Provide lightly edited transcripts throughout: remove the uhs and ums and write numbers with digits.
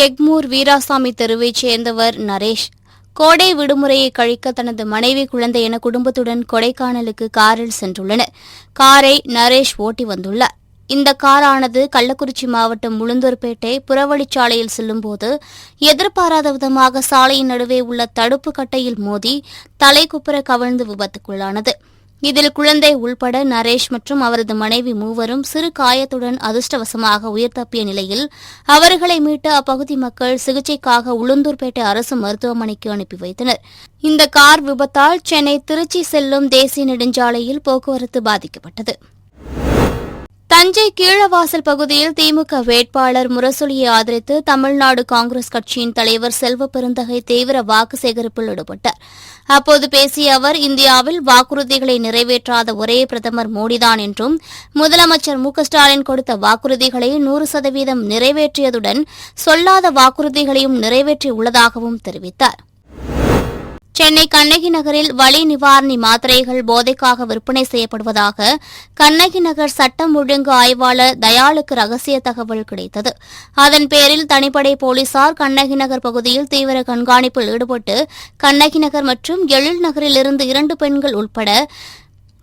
எக்மூர் வீராசாமி தெருவைச் சேர்ந்தவர் நரேஷ். கோடை விடுமுறையை கழிக்க தனது மனைவி, குழந்தை என குடும்பத்துடன் கொடைக்கானலுக்கு காரில் சென்றுள்ளனர். காரை நரேஷ் ஓட்டி வந்துள்ளார். இந்த காரானது கள்ளக்குறிச்சி மாவட்டம் உளுந்தூர்பேட்டை புறவழிச்சாலையில் செல்லும்போது எதிர்பாராத விதமாக சாலையின் நடுவே உள்ள தடுப்பு கட்டையில் மோதி தலைக்குப்புற கவிழ்ந்து விபத்துக்குள்ளானது. இதில் குழந்தை உள்பட நரேஷ் மற்றும் அவரது மனைவி மூவரும் சிறு காயத்துடன் அதிர்ஷ்டவசமாக உயிர் தப்பிய நிலையில் அவர்களை மீட்டு அப்பகுதி மக்கள் சிகிச்சைக்காக உளுந்தூர்பேட்டை அரசு மருத்துவமனைக்கு அனுப்பி வைத்தனர். இந்த கார் விபத்தால் சென்னை திருச்சி செல்லும் தேசிய நெடுஞ்சாலையில் போக்குவரத்து பாதிக்கப்பட்டது. தஞ்சை கீழவாசல் பகுதியில் திமுக வேட்பாளர் முரசொலியை ஆதரித்து தமிழ்நாடு காங்கிரஸ் கட்சியின் தலைவர் செல்வ பெருந்தகை தீவிர வாக்கு சேகரிப்பில் ஈடுபட்டார். அப்போது பேசிய அவர், இந்தியாவில் வாக்குறுதிகளை நிறைவேற்றாத ஒரே பிரதமர் மோடிதான் என்றும், முதலமைச்சர் மு.க.ஸ்டாலின் கொடுத்த வாக்குறுதிகளை 100% நிறைவேற்றியதுடன் சொல்லாத வாக்குறுதிகளையும் நிறைவேற்றியுள்ளதாகவும் தெரிவித்தார். சென்னை கண்ணகி நகரில் வலி நிவாரணி மாத்திரைகள் போதைக்காக விற்பனை செய்யப்படுவதாக கண்ணகி நகர் சட்டம் ஒழுங்கு ஆய்வாளர் தயாளுக்கு ரகசிய தகவல் கிடைத்தது. அதன் பேரில் தனிப்படை போலீசார் கண்ணகி நகர் பகுதியில் தீவிர கண்காணிப்பில் ஈடுபட்டு கண்ணகி நகர் மற்றும் எழில் நகரிலிருந்து 2 பெண்கள் உட்பட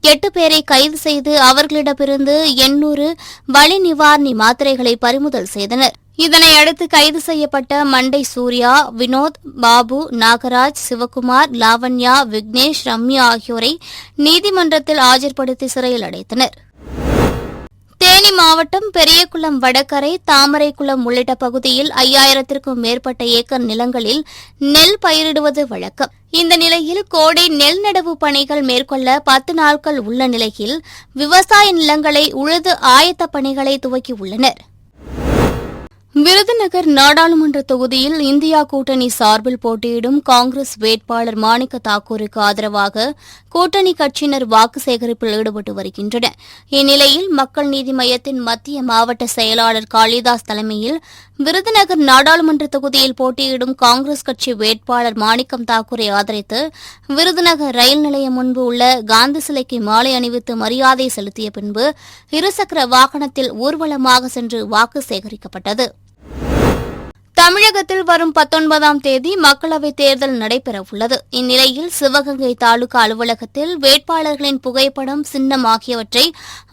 8 பேரை கைது செய்து அவர்களிடமிருந்து 800 வலி நிவாரணி மாத்திரைகளை பறிமுதல் செய்தனர். இதனையடுத்து கைது செய்யப்பட்ட மண்டை சூர்யா, வினோத், பாபு, நாகராஜ், சிவகுமார், லாவண்யா, விக்னேஷ், ரம்யா ஆகியோரை நீதிமன்றத்தில் ஆஜர்படுத்தி சிறையில் அடைத்தனர். தேனி மாவட்டம் பெரியகுளம் வடகரை, தாமரைக்குளம் உள்ளிட்ட பகுதியில் 5000க்கும் மேற்பட்ட ஏக்கர் நிலங்களில் நெல் பயிரிடுவது வழக்கம். இந்த நிலையில் கோடை நெல் நடவு பணிகள் மேற்கொள்ள 10 நாட்கள் உள்ள நிலையில் விவசாய நிலங்களை உழுது ஆயத்த பணிகளை துவக்கியுள்ளனர். விருதுநகர் நாடாளுமன்ற தொகுதியில் இந்தியா கூட்டணி சார்பில் போட்டியிடும் காங்கிரஸ் வேட்பாளர் மாணிக்க தாக்கூருக்கு ஆதரவாக கூட்டணி கட்சியினர் வாக்கு சேகரிப்பில் ஈடுபட்டு வருகின்றனர். இந்நிலையில் மக்கள் நீதி மய்யத்தின் மத்திய மாவட்ட செயலாளர் காளிதாஸ் தலைமையில் விருதுநகர் நாடாளுமன்ற தொகுதியில் போட்டியிடும் காங்கிரஸ் கட்சி வேட்பாளர் மாணிக்கம் தாக்கூரை ஆதரித்து விருதுநகர் ரயில் நிலையம் முன்பு உள்ள காந்தி சிலைக்கு மாலை அணிவித்து மரியாதை செலுத்திய பின்பு இருசக்கர வாகனத்தில் ஊர்வலமாக சென்று வாக்கு சேகரிக்கப்பட்டது. தமிழகத்தில் வரும் 19ஆம் தேதி மக்களவைத் தேர்தல் நடைபெறவுள்ளது. இந்நிலையில் சிவகங்கை தாலுகா அலுவலகத்தில் வேட்பாளர்களின் புகைப்படம், சின்னம் ஆகியவற்றை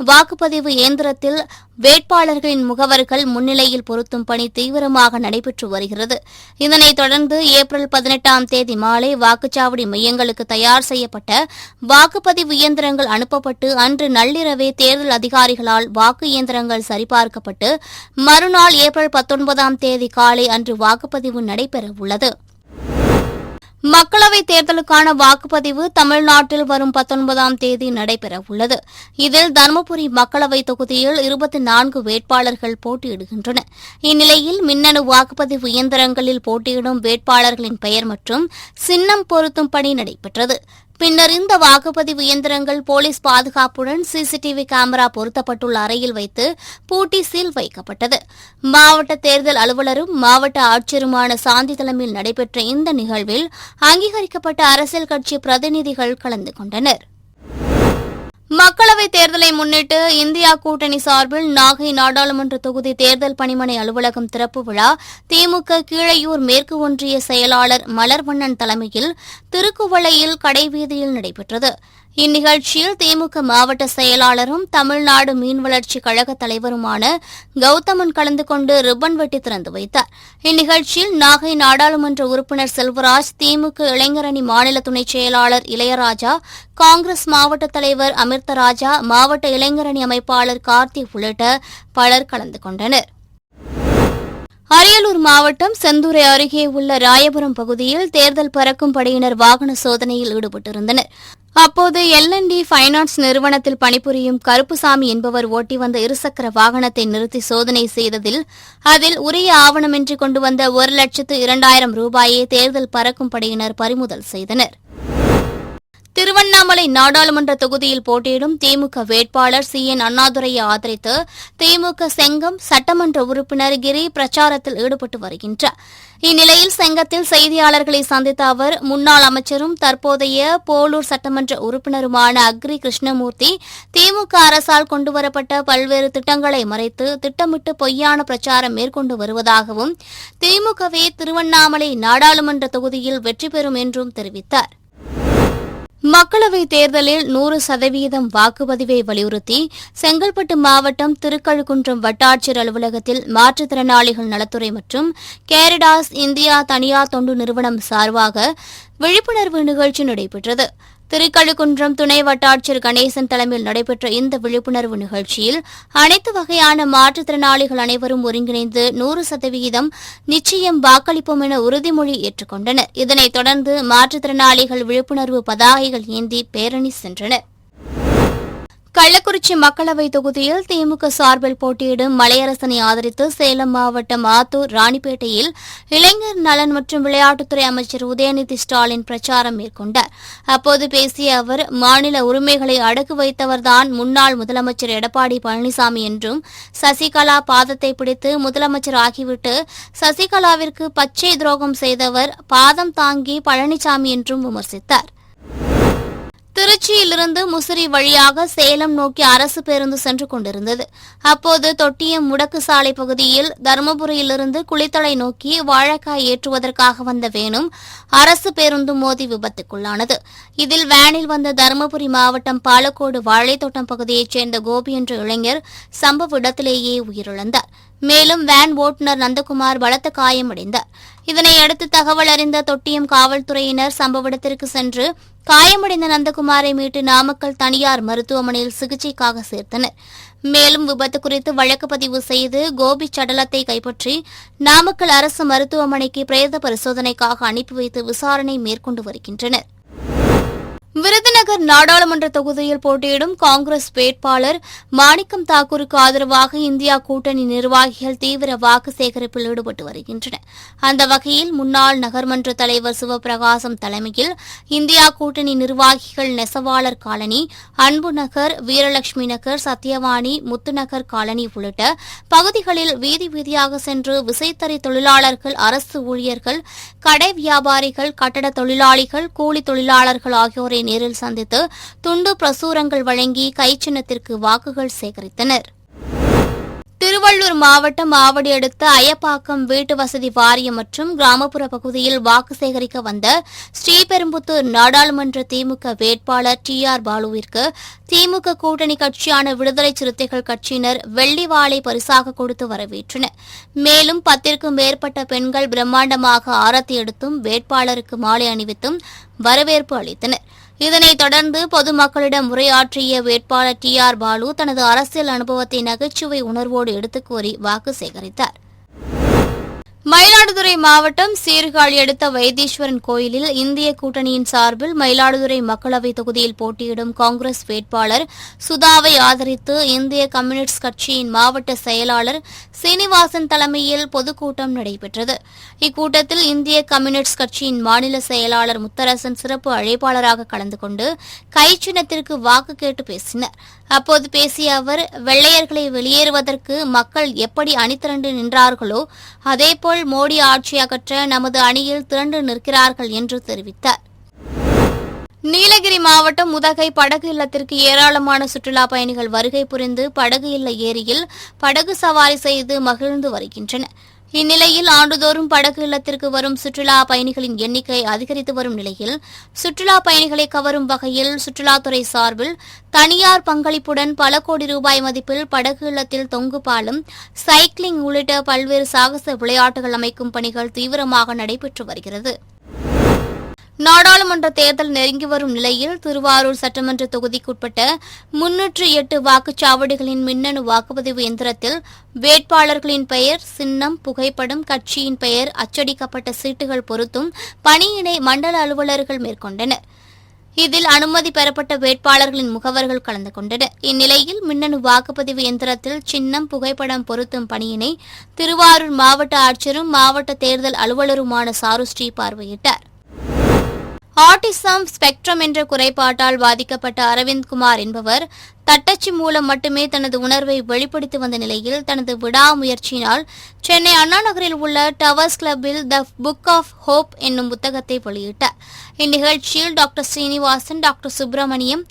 வாக்குப்பதிவு இயந்திரத்தில் வேட்பாளர்களின் முகவர்கள் முன்னிலையில் பொருத்தும் பணி தீவிரமாக நடைபெற்று வருகிறது. இதனைத் தொடர்ந்து ஏப்ரல் 18ஆம் தேதி மாலை வாக்குச்சாவடி மையங்களுக்கு தயார் செய்யப்பட்ட வாக்குப்பதிவு இயந்திரங்கள் அனுப்பப்பட்டு அன்று நள்ளிரவே தேர்தல் அதிகாரிகளால் வாக்கு இயந்திரங்கள் சரிபார்க்கப்பட்டு மறுநாள் ஏப்ரல் 19ஆம் தேதி காலை அன்று வாக்குப்பதிவு நடைபெறவுள்ளது. மக்களவைத் தேர்தலுக்கான வாக்குப்பதிவு தமிழ்நாட்டில் வரும் 19ஆம் தேதி நடைபெறவுள்ளது. இதில் தருமபுரி மக்களவைத் தொகுதியில் 24 வேட்பாளர்கள் போட்டியிடுகின்றனர். இந்நிலையில் மின்னணு வாக்குப்பதிவு இயந்திரங்களில் போட்டியிடும் வேட்பாளர்களின் பெயர் மற்றும் சின்னம் பொருத்தும் பணி நடைபெற்றது. பின்னர் இந்த வாக்குப்பதிவு இயந்திரங்கள் போலீஸ் பாதுகாப்புடன் சிசிடிவி கேமரா பொருத்தப்பட்டுள்ள அறையில் வைத்து பூட்டி சீல் வைக்கப்பட்டது. மாவட்ட தேர்தல் அலுவலரும் மாவட்ட ஆட்சியருமான சாந்தி தலைமையில் நடைபெற்ற இந்த நிகழ்வில் அங்கீகரிக்கப்பட்ட அரசியல் கட்சி பிரதிநிதிகள் கலந்து கொண்டனர். மக்களவைத் தேர்தலை முன்னிட்டு இந்தியா கூட்டணி சார்பில் நாகை நாடாளுமன்ற தொகுதி தேர்தல் பணிமனை அலுவலகம் திறப்பு விழா திமுக கீழையூர் மேற்கு ஒன்றிய செயலாளர் மலர்வண்ணன் தலைமையில் திருக்குவளையில் கடைவீதியில் நடைபெற்றது. இந்நிகழ்ச்சியில் திமுக மாவட்ட செயலாளரும் தமிழ்நாடு மீன் வளர்ச்சிக் கழக தலைவருமான கௌதமன் கலந்து கொண்டு ரிப்பன் வெட்டி திறந்து வைத்தார். இந்நிகழ்ச்சியில் நாகை நாடாளுமன்ற உறுப்பினர் செல்வராஜ், திமுக இளைஞரணி மாநில துணைச் செயலாளர் இளையராஜா, காங்கிரஸ் மாவட்ட தலைவர் அமிர்தராஜா, மாவட்ட இளைஞரணி அமைப்பாளர் கார்த்தி உள்ளிட்ட பலர் கலந்து கொண்டனர். அரியலூர் மாவட்டம் செந்தூரை அருகே உள்ள ராயபுரம் பகுதியில் தேர்தல் பறக்கும் படையினர் வாகன சோதனையில் ஈடுபட்டிருந்தனர். அப்போது L&D ஃபைனான்ஸ் நிறுவனத்தில் பணிபுரியும் கருப்புசாமி என்பவர் ஓட்டி வந்த இருசக்கர வாகனத்தை நிறுத்தி சோதனை செய்ததில் அதில் உரிய ஆவணமின்றி கொண்டு வந்த 1,02,000 ரூபாயை தேர்தல் பறக்கும் படையினர் பறிமுதல் செய்தனர். திருவண்ணாமலை நாடாளுமன்ற தொகுதியில் போட்டியிடும் திமுக வேட்பாளர் CN அண்ணாதுரையை ஆதரித்து திமுக செங்கம் சட்டமன்ற உறுப்பினர் கிரி பிரச்சாரத்தில் ஈடுபட்டு வருகின்றார். இந்நிலையில் செங்கத்தில் செய்தியாளர்களை சந்தித்த அவர், முன்னாள் அமைச்சரும் தற்போதைய போலூர் சட்டமன்ற உறுப்பினருமான அக்ரி கிருஷ்ணமூர்த்தி திமுக அரசால் கொண்டுவரப்பட்ட பல்வேறு திட்டங்களை மறைத்து திட்டமிட்டு பொய்யான பிரச்சாரம் மேற்கொண்டு வருவதாகவும், திமுகவே திருவண்ணாமலை நாடாளுமன்ற தொகுதியில் வெற்றி பெறும் என்றும் தெரிவித்தார். மக்களவைத் தேர்தலில் 100% வாக்குப்பதிவை வலியுறுத்தி செங்கல்பட்டு மாவட்டம் திருக்கழுக்குன்றம் வட்டாட்சியர் அலுவலகத்தில் மாற்றுத்திறனாளிகள் நலத்துறை மற்றும் கேரடாஸ் இந்தியா தனியார் தொண்டு நிறுவனம் சார்பாக விழிப்புணர்வு நிகழ்ச்சி நடைபெற்றது. திருக்கழுக்குன்றம் துணை வட்டாட்சியர் கணேசன் தலைமையில் நடைபெற்ற இந்த விழிப்புணர்வு நிகழ்ச்சியில் அனைத்து வகையான மாற்றுத்திறனாளிகள் அனைவரும் ஒருங்கிணைந்து 100% நிச்சயம் வாக்களிப்போம் என உறுதிமொழி ஏற்றுக்கொண்டனர். இதனைத் தொடர்ந்து மாற்றுத்திறனாளிகள் விழிப்புணர்வு பதாகைகள் ஏந்தி பேரணி சென்றனர். கள்ளக்குறிச்சி மக்களவைத் தொகுதியில் திமுக சார்பில் போட்டியிடும் மலையரசனை ஆதரித்து சேலம் மாவட்டம் ஆத்தூர் ராணிப்பேட்டையில் இளைஞர் நலன் மற்றும் விளையாட்டுத்துறை அமைச்சர் உதயநிதி ஸ்டாலின் பிரச்சாரம் மேற்கொண்டார். அப்போது பேசிய அவர், மாநில உரிமைகளை அடகு வைத்தவர்தான் முன்னாள் முதலமைச்சர் எடப்பாடி பழனிசாமி என்றும், சசிகலா பாதத்தை பிடித்து முதலமைச்சர் ஆகிவிட்டு சசிகலாவிற்கு பச்சை துரோகம் செய்தவர் பாதம் தாங்கி பழனிசாமி என்றும் விமர்சித்தார். திருச்சியிலிருந்து முசிறி வழியாக சேலம் நோக்கி அரசு பேருந்து சென்று கொண்டிருந்தது. அப்போது தொட்டியம் முடக்கு சாலை பகுதியில் தருமபுரியிலிருந்து குளித்தலை நோக்கி வாழைக்காய் ஏற்றுவதற்காக வந்த வேனும் அரசு பேருந்தும் மோதி விபத்துக்குள்ளானது. இதில் வேனில் வந்த தருமபுரி மாவட்டம் பாலக்கோடு வாழைத்தோட்டம் பகுதியைச் சேர்ந்த கோபி என்ற இளைஞர் சம்பவ இடத்திலேயே உயிரிழந்தார். மேலும் வேன் ஓட்டுநர் நந்தகுமார் பலத்த காயமடைந்தார். இதனையடுத்து தகவல் அறிந்த தொட்டியம் காவல்துறையினர் சம்பவ இடத்திற்கு சென்று காயமடைந்த நந்தகுமாரை மீட்டு நாமக்கல் தனியார் மருத்துவமனையில் சிகிச்சைக்காக சேர்த்தனர். மேலும் விபத்து குறித்து வழக்கு பதிவு செய்து கோபி சடலத்தை கைப்பற்றி நாமக்கல் அரசு மருத்துவமனைக்கு பிரேத பரிசோதனைக்காக அனுப்பி வைத்து விசாரணை மேற்கொண்டு வருகின்றனர். விருதுநகர் நாடாளுமன்ற தொகுதியில் போட்டியிடும் காங்கிரஸ் வேட்பாளர் மாணிக்கம் தாக்கூருக்கு ஆதரவாக இந்தியா கூட்டணி நிர்வாகிகள் தீவிர வாக்கு சேகரிப்பில் ஈடுபட்டு வருகின்றனர். அந்த வகையில் முன்னாள் நகர்மன்ற தலைவர் சிவபிரகாசம் தலைமையில் இந்தியா கூட்டணி நிர்வாகிகள் நெசவாளர் காலனி, அன்பு நகர், வீரலட்சுமி நகர், சத்யவாணி, முத்துநகர் காலனி உள்ளிட்ட பகுதிகளில் வீதி வீதியாக சென்று விசைத்தறி தொழிலாளர்கள், அரசு ஊழியர்கள், கடை வியாபாரிகள், கட்டட தொழிலாளிகள், கூலி தொழிலாளர்கள் ஆகியோரை நேரில் சந்தித்து துண்டு பிரசுரங்கள் வழங்கி கைச்சின்னத்திற்கு வாக்குகள் சேகரித்தனர். திருவள்ளூர் மாவட்டம் ஆவடி அடுத்த அயப்பாக்கம் வீட்டு வசதி வாரியம் மற்றும் கிராமப்புற பகுதியில் வாக்கு சேகரிக்க வந்த ஸ்ரீபெரும்புத்தூர் நாடாளுமன்ற திமுக வேட்பாளர் TR பாலுவிற்கு திமுக கூட்டணி கட்சியான விடுதலை சிறுத்தைகள் கட்சியினர் வெள்ளி வாளை பரிசாக கொடுத்து வரவேற்றனர். மேலும் 10க்கும் மேற்பட்ட பெண்கள் பிரம்மாண்டமாக ஆரத்தி எடுத்தும் வேட்பாளருக்கு மாலை அணிவித்தும் வரவேற்பு அளித்தனர். இதனைத் தொடர்ந்து பொதுமக்களிடம் உரையாற்றிய வேட்பாளர் TR பாலு தனது அரசியல் அனுபவத்தை நகைச்சுவை உணர்வோடு எடுத்துக் கூறி வாக்கு சேகரித்தார். மயிலாடுதுறை மாவட்டம் சீர்காழி அடுத்த வைத்தீஸ்வரன் கோயிலில் இந்திய கூட்டணியின் சார்பில் மயிலாடுதுறை மக்களவைத் தொகுதியில் போட்டியிடும் காங்கிரஸ் வேட்பாளர் சுதாவை ஆதரித்து இந்திய கம்யூனிஸ்ட் கட்சியின் மாவட்ட செயலாளர் சீனிவாசன் தலைமையில் பொதுக்கூட்டம் நடைபெற்றது. இக்கூட்டத்தில் இந்திய கம்யூனிஸ்ட் கட்சியின் மாநில செயலாளர் முத்தரசன் சிறப்பு அழைப்பாளராக கலந்து கொண்டு கைச்சின்னத்திற்கு வாக்கு கேட்டு பேசினார். அப்போது பேசிய அவர், வெள்ளையர்களை வெளியேறுவதற்கு மக்கள் எப்படி அணிதிரண்டு நின்றார்களோ அதேபோல் மோடி ஆட்சி அகற்ற நமது அணியில் திரண்டு நிற்கிறார்கள் என்று தெரிவித்தார். நீலகிரி மாவட்டம் உதகை படகு இல்லத்திற்கு ஏராளமான சுற்றுலாப் பயணிகள் வருகை புரிந்து படகு இல்ல ஏரியில் படகு சவாரி செய்து மகிழ்ந்து வருகின்றனர். இந்நிலையில் ஆண்டுதோறும் படகு இல்லத்திற்கு வரும் சுற்றுலா பயணிகளின் எண்ணிக்கை அதிகரித்து வரும் நிலையில் சுற்றுலா பயணிகளை கவரும் வகையில் சுற்றுலாத்துறை சார்பில் தனியார் பங்களிப்புடன் பல கோடி ரூபாய் மதிப்பில் படகு இல்லத்தில் தொங்கு பாலம், சைக்கிளிங் உள்ளிட்ட பல்வேறு சாகச விளையாட்டுகள் அமைக்கும் பணிகள் தீவிரமாக நடைபெற்று வருகிறது. நாடாளுமன்ற தேர்தல் நெருங்கி வரும் நிலையில் திருவாரூர் சட்டமன்ற தொகுதிக்குட்பட்ட 308 வாக்குச்சாவடிகளின் மின்னணு வாக்குப்பதிவு எந்திரத்தில் வேட்பாளர்களின் பெயர், சின்னம், புகைப்படம், கட்சியின் பெயர் அச்சடிக்கப்பட்ட சீட்டுகள் பொருத்தும் பணியினை மண்டல அலுவலர்கள் மேற்கொண்டனர். இதில் அனுமதி பெறப்பட்ட வேட்பாளர்களின் முகவர்கள் கலந்து கொண்டனர். இந்நிலையில் மின்னணு வாக்குப்பதிவு எந்திரத்தில் சின்னம், புகைப்படம் பொருத்தும் பணியினை திருவாரூர் மாவட்ட ஆட்சியரும் மாவட்ட தேர்தல் அலுவலருமான சாருஸ்ரீ பார்வையிட்டார். ஆட்டிசம் ஸ்பெக்ட்ரம் என்ற குறைபாட்டால் பாதிக்கப்பட்ட அரவிந்த்குமார் என்பவர் தட்டச்சு மூலம் மட்டுமே தனது உணர்வை வெளிப்படுத்தி வந்த நிலையில் தனது விடாமுயற்சியினால் சென்னை அண்ணா நகரில் உள்ள டவர்ஸ் கிளப்பில் த புக் ஆஃப் ஹோப் என்னும் புத்தகத்தை வெளியிட்டார். இந்நிகழ்ச்சியில் டாக்டர் ஸ்ரீனிவாசன், டாக்டர் சுப்பிரமணியம்,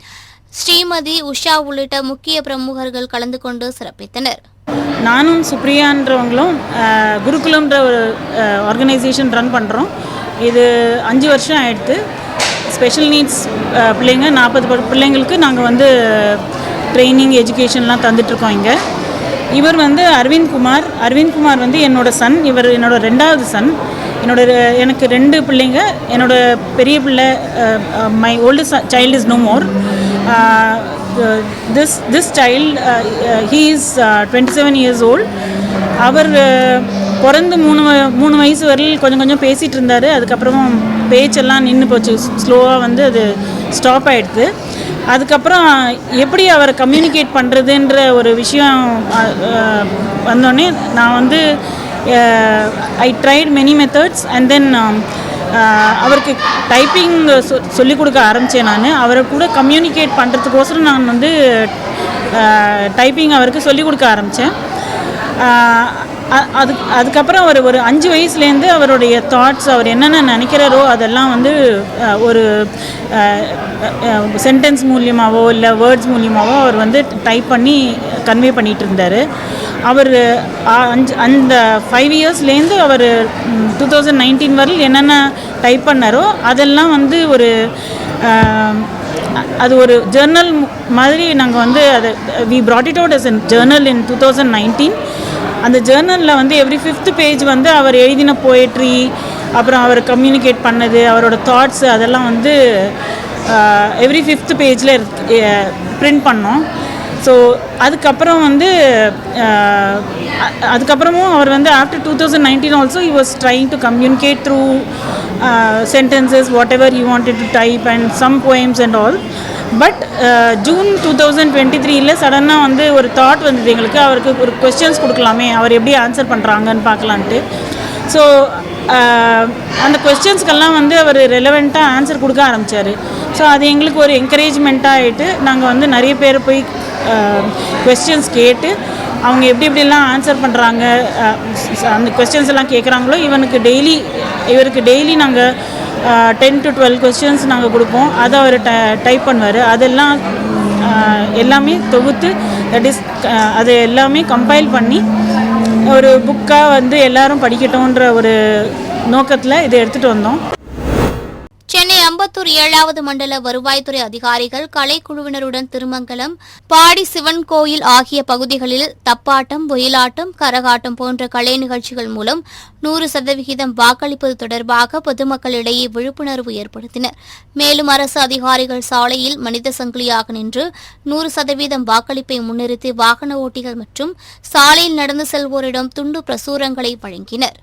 ஸ்ரீமதி உஷா உள்ளிட்ட முக்கிய பிரமுகர்கள் கலந்து கொண்டு சிறப்பித்தனர். நானும் சுப்ரியான்றவங்களும் குருகுலம்ன்ற ஒரு ஆர்கனைசேஷன் ரன் பண்ணுறோம். இது 5 வருஷம் ஆயிடுத்து. ஸ்பெஷல் நீட்ஸ் பிள்ளைங்க 40 பிள்ளைங்களுக்கு நாங்கள் வந்து ட்ரைனிங் எஜுகேஷன்லாம் தந்துட்டுருக்கோம். இங்கே இவர் வந்து அரவிந்த்குமார் வந்து என்னோட சன். இவர் என்னோட 2வது சன். எனக்கு 2 பிள்ளைங்க. என்னோட பெரிய பிள்ளை my oldest child is no more. this child he is 27 years old. அவர் பிறந்து 3 வயசு வரையில் கொஞ்சம் பேசிகிட்டு இருந்தார். அதுக்கப்புறமா பேச்செல்லாம் நின்று போச்சு. ஸ்லோவாக வந்து அது ஸ்டாப் ஆகிடுது. அதுக்கப்புறம் எப்படி அவரை கம்யூனிகேட் பண்ணுறதுன்ற ஒரு விஷயம் வந்தோடனே நான் வந்து I tried many methods and then அவருக்கு டைப்பிங் சொல்லிக் கொடுக்க ஆரம்பித்தேன். நான் அவரை கூட கம்யூனிகேட் பண்ணுறதுக்கோசரம் நான் வந்து டைப்பிங் அவருக்கு சொல்லிக் கொடுக்க ஆரம்பித்தேன். அதுக்கப்புறம் அவர் ஒரு 5 வயசுலேருந்து அவருடைய தாட்ஸ், அவர் என்னென்ன நினைக்கிறாரோ அதெல்லாம் வந்து ஒரு சென்டென்ஸ் மூலியமாகவோ இல்லை வேர்ட்ஸ் மூலியமாகவோ அவர் வந்து டைப் பண்ணி கன்வே பண்ணிகிட்டு இருந்தார். அவர் அந்த 5 இயர்ஸ்லேருந்து அவர் 2019 வரையில் என்னென்ன டைப் பண்ணாரோ அதெல்லாம் வந்து அது ஒரு ஜேர்னல் மாதிரி நாங்கள் வந்து அதை we brought it out as a journal in 2019. அந்த ஜேர்னலில் வந்து எவ்ரி 5th பேஜ் வந்து அவர் எழுதின போயட்ரி, அப்புறம் அவர் கம்யூனிகேட் பண்ணது, அவரோட தாட்ஸு அதெல்லாம் வந்து எவ்ரி 5th பேஜில் பிரிண்ட் பண்ணோம். ஸோ அதுக்கப்புறமும் அவர் வந்து after 2019 also he was trying to communicate through sentences whatever he wanted to type and some poems and all. But June 2023 சடனாக வந்து ஒரு தாட் வந்தது எங்களுக்கு, அவருக்கு ஒரு கொஸ்டின்ஸ் கொடுக்கலாமே, அவர் எப்படி ஆன்சர் பண்ணுறாங்கன்னு பார்க்கலான்ட்டு. ஸோ அந்த கொஸ்டின்ஸ்க்கெல்லாம் வந்து அவர் ரெலவெண்ட்டாக ஆன்சர் கொடுக்க ஆரம்பித்தார். ஸோ அது எங்களுக்கு ஒரு என்கரேஜ்மெண்ட்டாக ஆகிட்டு நாங்கள் வந்து நிறைய பேர் போய் கொஸ்டின்ஸ் கேட்டு அவங்க எப்படிலாம் ஆன்சர் பண்ணுறாங்க, அந்த கொஸ்டின்ஸ் எல்லாம் கேட்குறாங்களோ இவருக்கு டெய்லி நாங்கள் 10 to 12 கொஸ்டின்ஸ் நாங்கள் கொடுப்போம். அதை அவர் டைப் பண்ணுவார். அதெல்லாம் எல்லாமே தொகுத்து அது எல்லாமே கம்பைல் பண்ணி ஒரு புக்காக வந்து எல்லாரும் படிக்கட்டும்ன்ற ஒரு நோக்கத்தில் இதை எடுத்துகிட்டு வந்தோம். சென்னை அம்பத்தூர் 7வது மண்டல வருவாய்த்துறை அதிகாரிகள் கலைக்குழுவினருடன் திருமங்கலம், பாடி சிவன் கோயில் ஆகிய பகுதிகளில் தப்பாட்டம், ஒயிலாட்டம், கரகாட்டம் போன்ற கலை நிகழ்ச்சிகள் மூலம் 100% வாக்களிப்பது தொடர்பாக பொதுமக்களிடையே விழிப்புணர்வு ஏற்படுத்தினர். மேலும் அரசு அதிகாரிகள் சாலையில் மனித சங்கிலியாக நின்று 100% வாக்களிப்பை முன்னிறுத்தி வாகன ஓட்டிகள் மற்றும் சாலையில் நடந்து செல்வோரிடம் துண்டு பிரசுரங்களை வழங்கினர்.